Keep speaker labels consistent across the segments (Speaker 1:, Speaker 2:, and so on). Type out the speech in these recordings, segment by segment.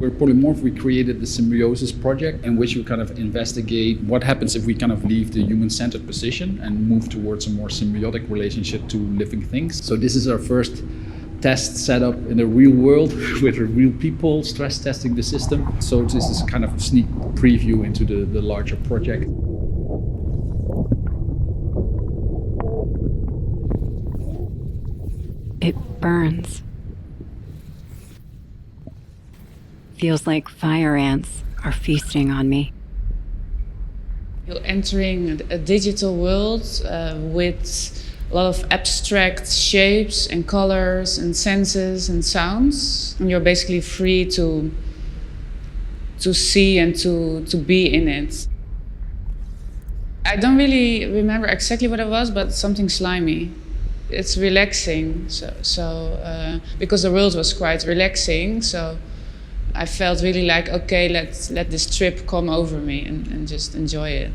Speaker 1: We're Polymorf. We created the Symbiosis project in which we kind of investigate what happens if we kind of leave the human-centered position and move towards a more symbiotic relationship to living things. So this is our first test setup in the real world with real people stress testing the system. So this is kind of a sneak preview into the larger project.
Speaker 2: It burns. Feels like fire ants are feasting on me.
Speaker 3: You're entering a digital world with a lot of abstract shapes and colors and senses and sounds. And you're basically free to see and to be in it. I don't really remember exactly what it was, but something slimy. It's relaxing, because the world was quite relaxing, so I felt really like, okay, let this trip come over me and just enjoy it.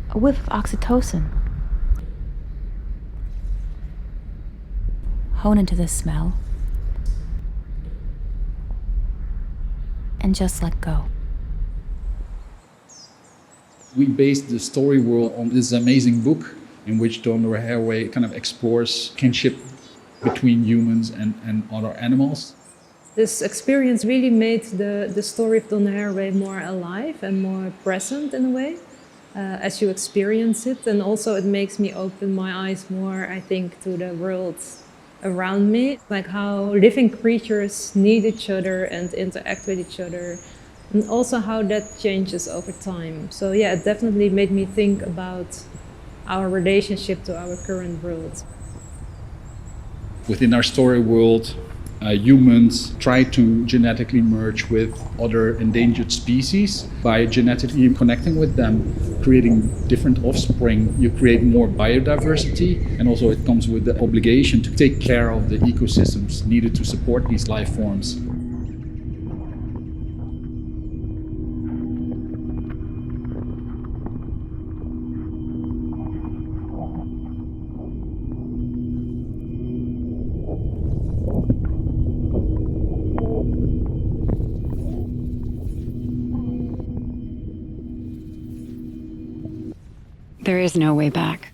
Speaker 4: A whiff of oxytocin. Hone into this smell. And just let go.
Speaker 1: We based the story world on this amazing book in which Don Haraway kind of explores kinship between humans and other animals.
Speaker 5: This experience really made the story of Don Haraway more alive and more present in a way as you experience it. And also it makes me open my eyes more, I think, to the world around me, like how living creatures need each other and interact with each other, and also how that changes over time. So yeah, it definitely made me think about our relationship to our current world.
Speaker 1: Within our story world, humans try to genetically merge with other endangered species. By genetically connecting with them, creating different offspring, you create more biodiversity, and also it comes with the obligation to take care of the ecosystems needed to support these life forms.
Speaker 2: There is no way back.